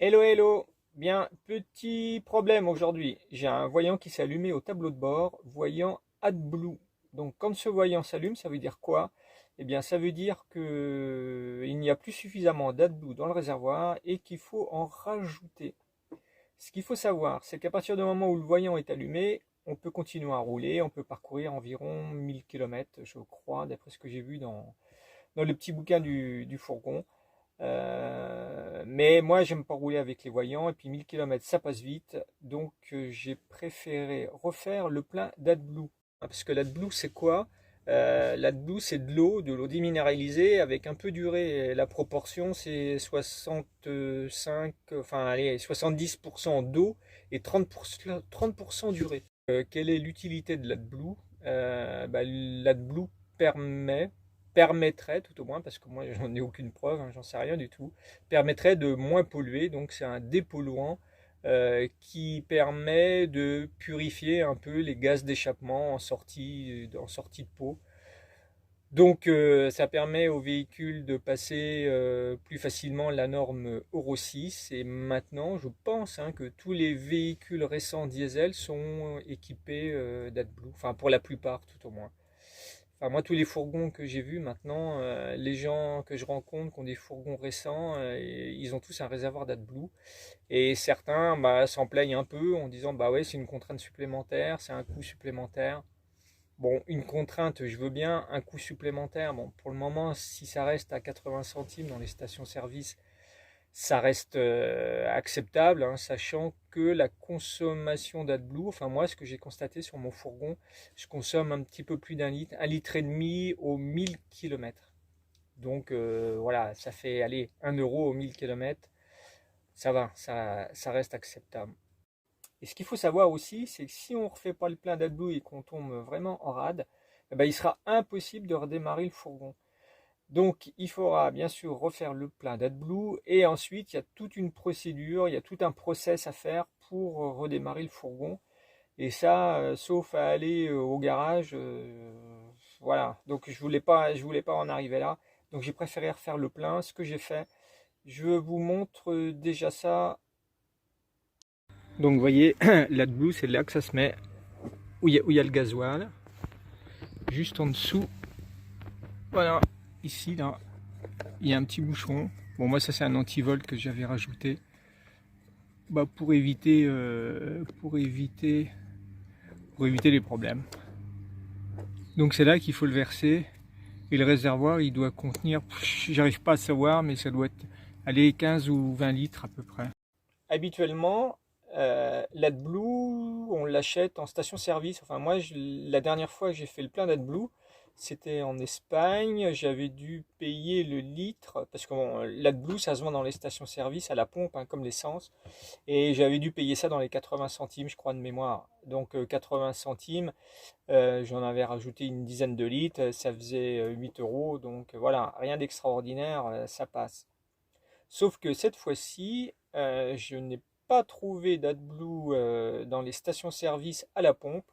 Hello, hello! Bien, petit problème aujourd'hui. J'ai un voyant qui s'est allumé au tableau de bord, voyant AdBlue. Donc, quand ce voyant s'allume, ça veut dire quoi? Eh bien, ça veut dire que il n'y a plus suffisamment d'AdBlue dans le réservoir et qu'il faut en rajouter. Ce qu'il faut savoir, c'est qu'à partir du moment où le voyant est allumé, on peut continuer à rouler, on peut parcourir environ 1000 km, je crois, d'après ce que j'ai vu dans le petit bouquin du fourgon. Mais moi, j'aime pas rouler avec les voyants, et puis 1000 km, ça passe vite, donc j'ai préféré refaire le plein d'AdBlue. Parce que l'AdBlue, c'est quoi? L'AdBlue, c'est de l'eau déminéralisée avec un peu d'urée. La proportion, c'est 65, enfin allez, 70% d'eau et 30% d'urée. Quelle est l'utilité de l'AdBlue? L'AdBlue permet permettrait, tout au moins, parce que moi j'en ai aucune preuve, hein, j'en sais rien du tout, permettrait de moins polluer. Donc c'est un dépolluant qui permet de purifier un peu les gaz d'échappement en sortie de pot. Donc ça permet aux véhicules de passer plus facilement la norme Euro 6. Et maintenant, je pense, hein, que tous les véhicules récents diesel sont équipés d'AdBlue, enfin pour la plupart tout au moins. Enfin, moi, tous les fourgons que j'ai vus maintenant, les gens que je rencontre qui ont des fourgons récents, ils ont tous un réservoir d'AdBlue. Et certains s'en plaignent un peu en disant bah ouais, c'est une contrainte supplémentaire, c'est un coût supplémentaire. Bon, une contrainte, je veux bien, un coût supplémentaire. Bon, pour le moment, si ça reste à 80 centimes dans les stations-service, ça reste acceptable, hein, sachant que la consommation d'AdBlue, enfin moi, ce que j'ai constaté sur mon fourgon, je consomme un petit peu plus un litre et demi aux 1000 km. Donc voilà, ça fait aller 1 euro aux 1000 km. Ça va, ça reste acceptable. Et ce qu'il faut savoir aussi, c'est que si on ne refait pas le plein d'AdBlue et qu'on tombe vraiment en rade, eh ben, il sera impossible de redémarrer le fourgon. Donc, il faudra bien sûr refaire le plein d'AdBlue et ensuite, il y a toute une procédure, il y a tout un process à faire pour redémarrer le fourgon. Et ça, sauf à aller au garage, voilà. Donc, je voulais pas en arriver là. Donc, j'ai préféré refaire le plein. Ce que j'ai fait, je vous montre déjà ça. Donc, vous voyez, l'AdBlue, c'est là que ça se met, où il y a le gasoil, juste en dessous. Voilà, ici, là, il y a un petit bouchon. Bon, moi, ça, c'est un antivol que j'avais rajouté pour éviter les problèmes. Donc, c'est là qu'il faut le verser. Et le réservoir, il doit contenir, j'arrive pas à savoir, mais ça doit être, aller 15 ou 20 litres à peu près. Habituellement, l'AdBlue, on l'achète en station-service. Enfin, moi, la dernière fois que j'ai fait le plein d'AdBlue, c'était en Espagne. J'avais dû payer le litre, parce que bon, l'AdBlue, ça se vend dans les stations-service à la pompe, hein, comme l'essence. Et j'avais dû payer ça dans les 80 centimes, je crois, de mémoire. Donc 80 centimes, j'en avais rajouté une dizaine de litres, ça faisait 8 euros. Donc voilà, rien d'extraordinaire, ça passe. Sauf que cette fois-ci, je n'ai pas trouvé d'AdBlue dans les stations-service à la pompe.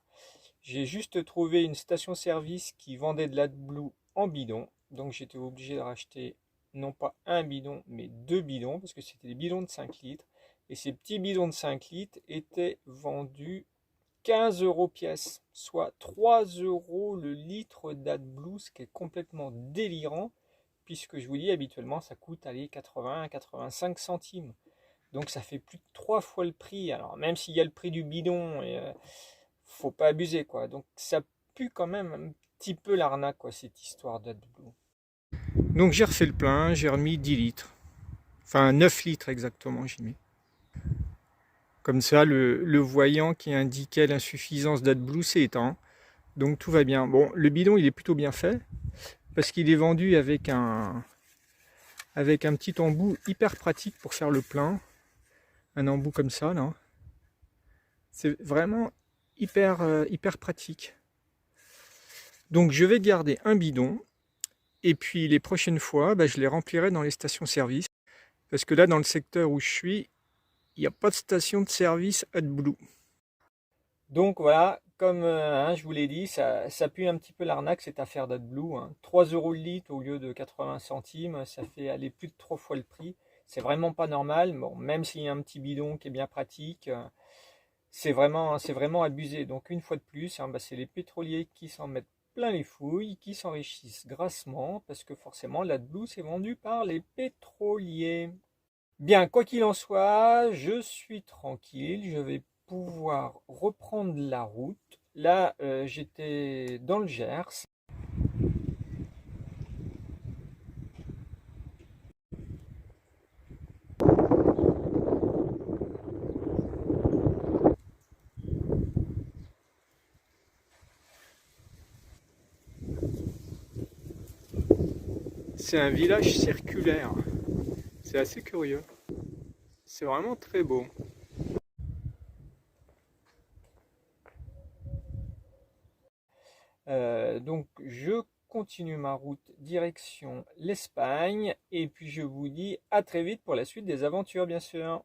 J'ai juste trouvé une station-service qui vendait de l'AdBlue en bidon. Donc j'étais obligé de racheter non pas un bidon, mais deux bidons, parce que c'était des bidons de 5 litres. Et ces petits bidons de 5 litres étaient vendus 15 euros pièce, soit 3 euros le litre d'AdBlue, ce qui est complètement délirant, puisque je vous dis, habituellement, ça coûte aller 80 à 85 centimes. Donc ça fait plus de 3 fois le prix. Alors même s'il y a le prix du bidon, faut pas abuser, quoi. Donc ça pue quand même un petit peu l'arnaque, quoi, cette histoire d'AdBlue. Donc j'ai refait le plein, j'ai remis 10 litres. Enfin 9 litres exactement, j'ai mis. Comme ça, le voyant qui indiquait l'insuffisance d'AdBlue s'est éteint. Donc tout va bien. Bon, le bidon, il est plutôt bien fait, parce qu'il est vendu avec un petit embout hyper pratique pour faire le plein. Un embout comme ça, là. C'est vraiment hyper pratique. Donc je vais garder un bidon. Et puis les prochaines fois, je les remplirai dans les stations-service. Parce que là, dans le secteur où je suis, il n'y a pas de station de service AdBlue. Donc voilà, comme hein, je vous l'ai dit, ça pue un petit peu l'arnaque cette affaire d'AdBlue, hein. 3 euros le litre au lieu de 80 centimes, ça fait aller plus de 3 fois le prix. C'est vraiment pas normal. Bon, même s'il y a un petit bidon qui est bien pratique, c'est vraiment abusé. Donc une fois de plus, hein, bah, c'est les pétroliers qui s'en mettent plein les fouilles, qui s'enrichissent grassement, parce que forcément l'AdBlue c'est vendu par les pétroliers. Bien, quoi qu'il en soit, je suis tranquille, je vais pouvoir reprendre la route. Là, j'étais dans le Gers. C'est un village circulaire. C'est assez curieux. C'est vraiment très beau. Donc je continue ma route direction l'Espagne et puis je vous dis à très vite pour la suite des aventures bien sûr.